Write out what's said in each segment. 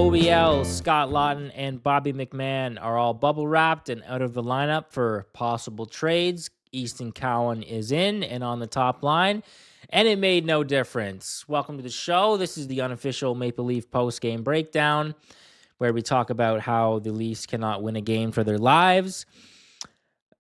OBL, Scott Lawton, and Bobby McMahon are all bubble wrapped and out of the lineup for possible trades. Easton Cowan is in and on the top line, and it made no difference. Welcome to the show. This is the unofficial Maple Leaf post-game breakdown, where we talk about how the Leafs cannot win a game for their lives.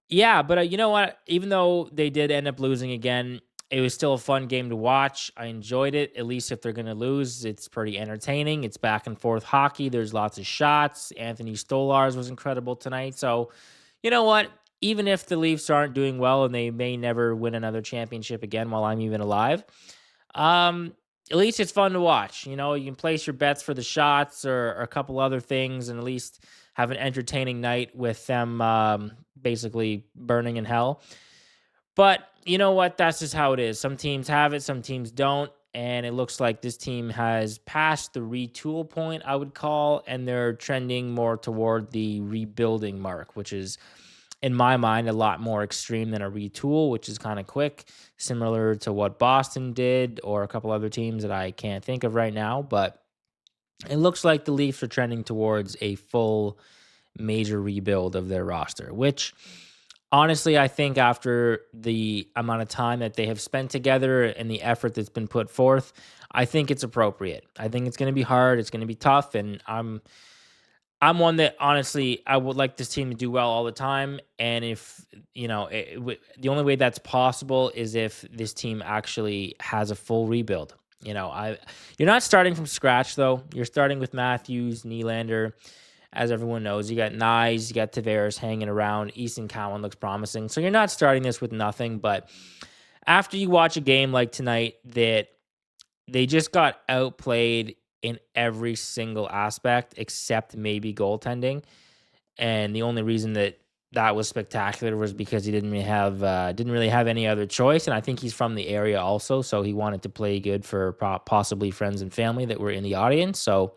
Yeah, but you know what? Even though they did end up losing again, it was still a fun game to watch. I enjoyed it. At least if they're going to lose, it's pretty entertaining. It's back and forth hockey. There's lots of shots. Anthony Stolarz was incredible tonight. So, you know what? Even if the Leafs aren't doing well and they may never win another championship again while I'm even alive, at least it's fun to watch. You know, you can place your bets for the shots or a couple other things and at least have an entertaining night with them basically burning in hell. But you know what? That's just how it is. Some teams have it, some teams don't. And it looks like this team has passed the retool point, I would call, and they're trending more toward the rebuilding mark, which is, in my mind, a lot more extreme than a retool, which is kind of quick, similar to what Boston did or a couple other teams that I can't think of right now. But it looks like the Leafs are trending towards a full major rebuild of their roster, which honestly, I think after the amount of time that they have spent together and the effort that's been put forth, I think it's appropriate. I think it's going to be hard, it's going to be tough, and I'm one that honestly I would like this team to do well all the time. And if the only way that's possible is if this team actually has a full rebuild. You're not starting from scratch though. You're starting with Matthews, Nylander. As everyone knows, you got Nyes, you got Tavares hanging around. Easton Cowan looks promising. So you're not starting this with nothing. But after you watch a game like tonight that they just got outplayed in every single aspect except maybe goaltending, and the only reason that was spectacular was because he didn't really have any other choice. And I think he's from the area also, so he wanted to play good for possibly friends and family that were in the audience. So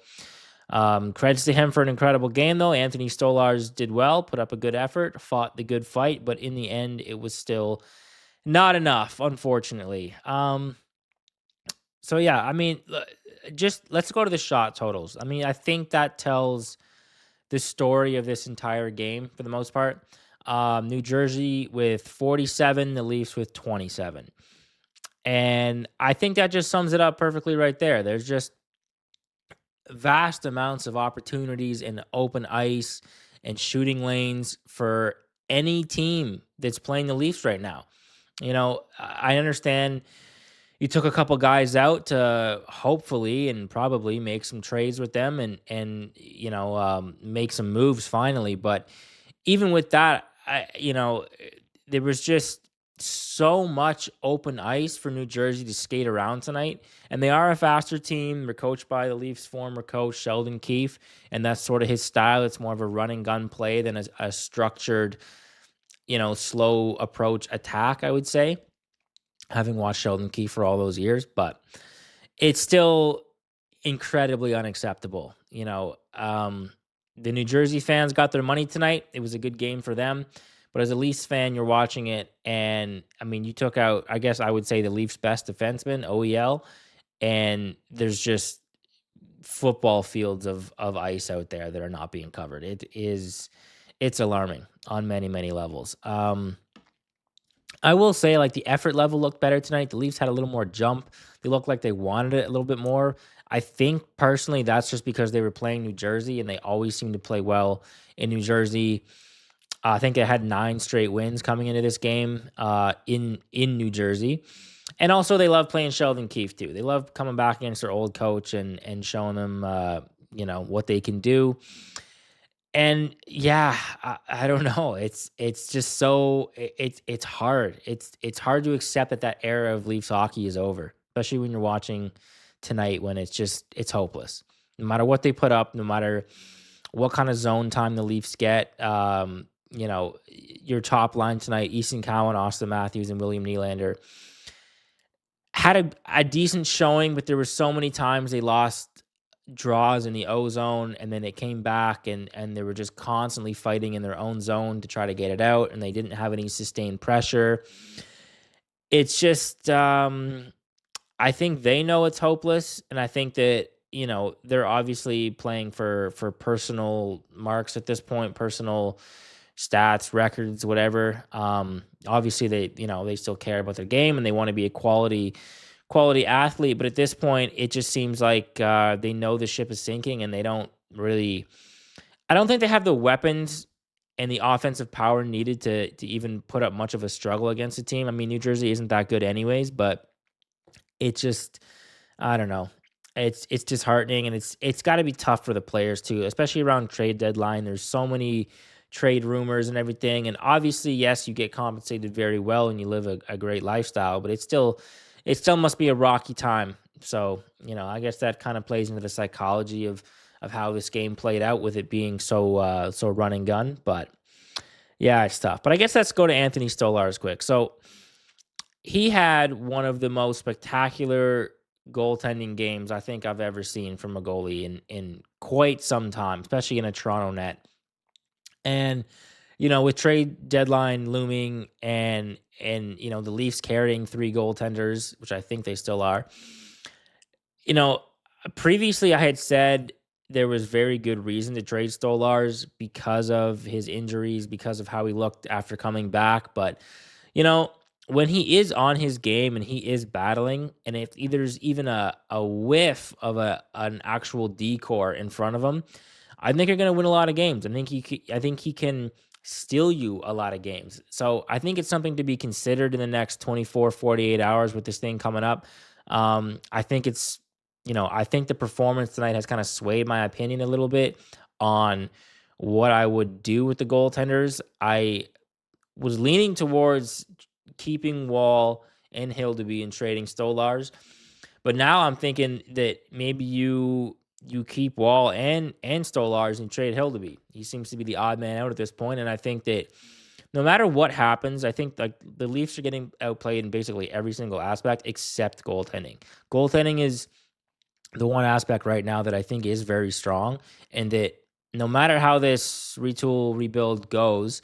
credits to him for an incredible game, though. Anthony Stolarz did well, put up a good effort, fought the good fight, but in the end, it was still not enough, unfortunately. So yeah, I mean, just let's go to the shot totals. I mean, I think that tells the story of this entire game for the most part. New Jersey with 47, the Leafs with 27. And I think that just sums it up perfectly right there. There's just vast amounts of opportunities in open ice and shooting lanes for any team that's playing the Leafs right now. You know, I understand you took a couple guys out to hopefully and probably make some trades with them and make some moves finally. But even with that, there was just so much open ice for New Jersey to skate around tonight. And they are a faster team. They're coached by the Leafs' former coach, Sheldon Keefe, and that's sort of his style. It's more of a run and gun play than a structured, slow approach attack, I would say, having watched Sheldon Keefe for all those years. But it's still incredibly unacceptable. The New Jersey fans got their money tonight. It was a good game for them. But as a Leafs fan, you're watching it, and I mean, you took out, I guess I would say, the Leafs' best defenseman, OEL, and there's just football fields of ice out there that are not being covered. It's alarming on many, many levels. I will say, like, the effort level looked better tonight. The Leafs had a little more jump. They looked like they wanted it a little bit more. I think personally that's just because they were playing New Jersey, and they always seem to play well in New Jersey. I think they had 9 straight wins coming into this game in New Jersey. And also they love playing Sheldon Keefe too. They love coming back against their old coach and showing them, what they can do. And yeah, I don't know. It's just so it's hard. It's hard to accept that era of Leafs hockey is over, especially when you're watching tonight when it's hopeless. No matter what they put up, no matter what kind of zone time the Leafs get, your top line tonight, Easton Cowan, Austin Matthews, and William Nylander, had a decent showing, but there were so many times they lost draws in the O zone, and then it came back, and they were just constantly fighting in their own zone to try to get it out, and they didn't have any sustained pressure. It's just, I think they know it's hopeless, and I think that they're obviously playing for personal marks at this point, personal stats, records, whatever. Obviously they still care about their game and they want to be a quality athlete, but at this point, it just seems like they know the ship is sinking and they don't really. I don't think they have the weapons and the offensive power needed to even put up much of a struggle against the team. I mean, New Jersey isn't that good anyways, but it just I don't know. It's disheartening and it's got to be tough for the players too, especially around trade deadline. There's so many trade rumors and everything, and obviously, yes, you get compensated very well and you live a great lifestyle, but it still must be a rocky time. So I guess that kind of plays into the psychology of how this game played out with it being so run and gun. But yeah, it's tough. But I guess let's go to Anthony Stolarz quick. So he had one of the most spectacular goaltending games I think I've ever seen from a goalie in quite some time, especially in a Toronto net. And with trade deadline looming and the Leafs carrying three goaltenders, which I think they still are. You know, Previously I had said there was very good reason to trade Stolarz because of his injuries, because of how he looked after coming back. But you know, when he is on his game and he is battling, and if there's even a whiff of an actual decor in front of him, I think you're going to win a lot of games. I think he can steal you a lot of games. So I think it's something to be considered in the next 24, 48 hours with this thing coming up. I think I think the performance tonight has kind of swayed my opinion a little bit on what I would do with the goaltenders. I was leaning towards keeping Wall and Hildeby and trading Stolars, but now I'm thinking that maybe you keep Wall and Stolars and trade Hildeby. He seems to be the odd man out at this point, and I think that no matter what happens, I think like the Leafs are getting outplayed in basically every single aspect except goaltending. Goaltending is the one aspect right now that I think is very strong, and that no matter how this retool rebuild goes,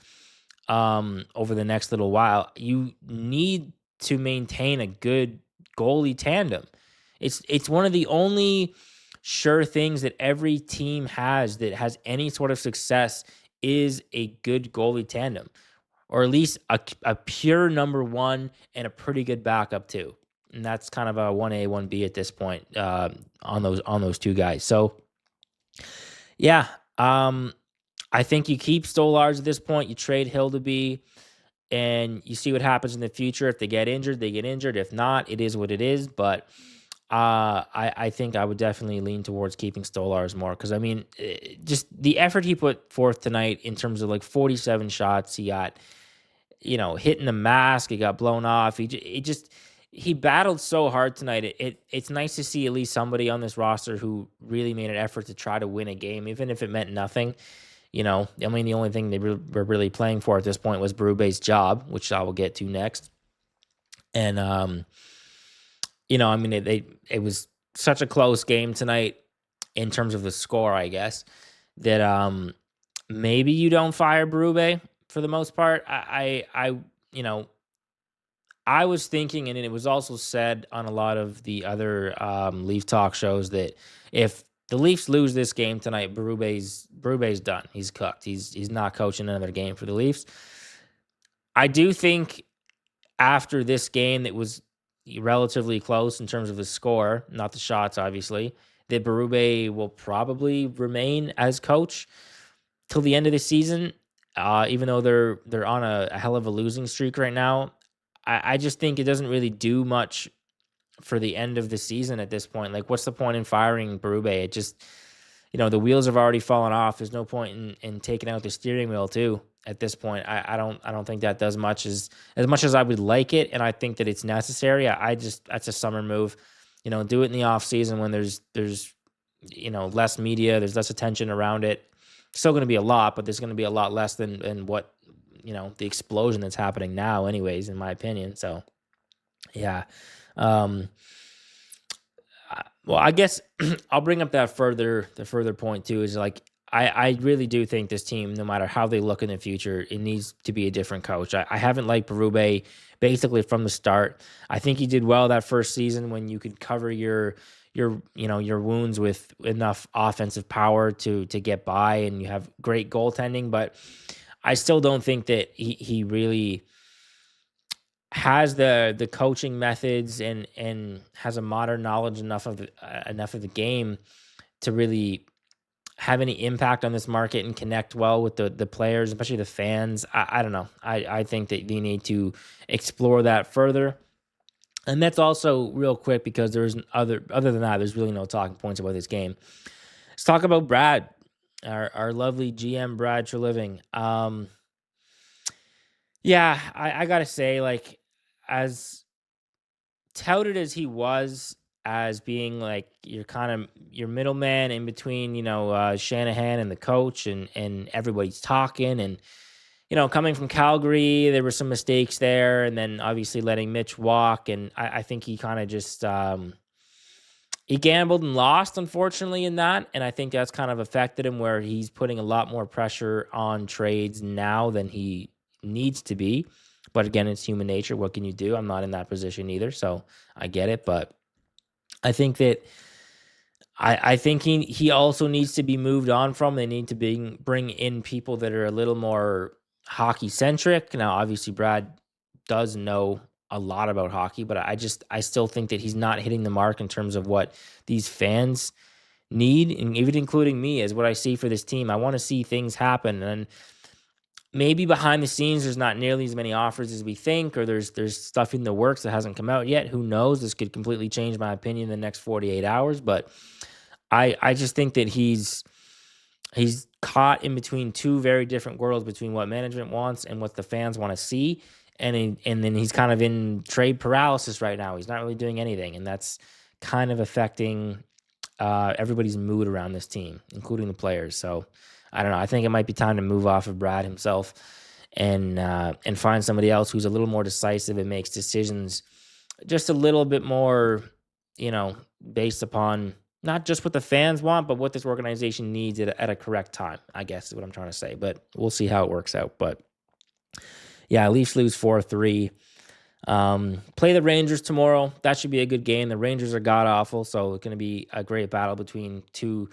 over the next little while, you need to maintain a good goalie tandem. It's one of the only sure things that every team has that has any sort of success is a good goalie tandem, or at least a pure number one and a pretty good backup too. And that's kind of a 1A, 1B at this point on those two guys. So yeah, I think you keep Stolars at this point. You trade Hildeby, and you see what happens in the future. If they get injured, they get injured. If not, it is what it is. But I think I would definitely lean towards keeping Stolars more because I mean, just the effort he put forth tonight in terms of like 47 shots, he got hitting the mask, he got blown off. He battled so hard tonight. It's nice to see at least somebody on this roster who really made an effort to try to win a game, even if it meant nothing. I mean, the only thing they were really playing for at this point was Berube's job, which I will get to next. And I mean, it was such a close game tonight in terms of the score, I guess, that maybe you don't fire Berube for the most part. I was thinking, and it was also said on a lot of the other Leaf talk shows that if the Leafs lose this game tonight, Berube's done. He's cooked. He's not coaching another game for the Leafs. I do think after this game that was relatively close in terms of the score, not the shots, obviously, that Berube will probably remain as coach till the end of the season. Even though they're on a hell of a losing streak right now, I just think it doesn't really do much for the end of the season at this point. Like, what's the point in firing Berube? It just, the wheels have already fallen off. There's no point in taking out the steering wheel too at this point. I don't think that does much as much as I would like it, and I think that it's necessary. That's a summer move. Do it in the off season when there's less media, there's less attention around it. Still going to be a lot, but there's going to be a lot less than what the explosion that's happening now, anyways, in my opinion. So, yeah. Well, I guess I'll bring up the further point too, is like, I really do think this team, no matter how they look in the future, it needs to be a different coach. I haven't liked Berube basically from the start. I think he did well that first season when you could cover your your wounds with enough offensive power to get by, and you have great goaltending. But I still don't think that he really has the coaching methods and has a modern knowledge enough of the game to really have any impact on this market and connect well with the players, especially the fans. I don't know. I think that they need to explore that further. And that's also real quick because there's other than that, there's really no talking points about this game. Let's talk about Brad, our lovely GM Brad Treliving. Yeah, I gotta say, like, as touted as he was as being like your middleman in between, Shanahan and the coach, and everybody's talking, and coming from Calgary, there were some mistakes there, and then obviously letting Mitch walk, and I think he kind of just he gambled and lost, unfortunately, in that, and I think that's kind of affected him where he's putting a lot more pressure on trades now than he needs to be. But again, it's human nature. What can you do? I'm not in that position either, so I get it. But I think that I think he also needs to be moved on from. They need to bring in people that are a little more hockey centric. Now, obviously, Brad does know a lot about hockey, but I still think that he's not hitting the mark in terms of what these fans need, and even including me, as what I see for this team. I want to see things happen, and maybe behind the scenes there's not nearly as many offers as we think, or there's stuff in the works that hasn't come out yet. Who knows? This could completely change my opinion in the next 48 hours, but I just think that he's caught in between two very different worlds, between what management wants and what the fans want to see. And then he's kind of in trade paralysis right now. He's not really doing anything, and that's kind of affecting everybody's mood around this team, including the players. So I don't know. I think it might be time to move off of Brad himself and find somebody else who's a little more decisive and makes decisions just a little bit more, based upon not just what the fans want, but what this organization needs at a correct time, I guess is what I'm trying to say. But we'll see how it works out. But yeah, Leafs lose 4-3. Play the Rangers tomorrow. That should be a good game. The Rangers are god awful, so it's going to be a great battle between two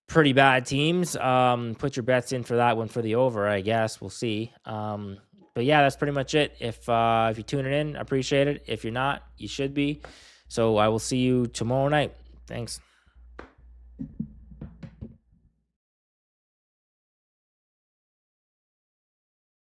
pretty bad teams. Put your bets in for that one for the over, I guess. We'll see. But yeah, that's pretty much it. If you're tuning in, I appreciate it. If you're not, you should be. So I will see you tomorrow night. Thanks.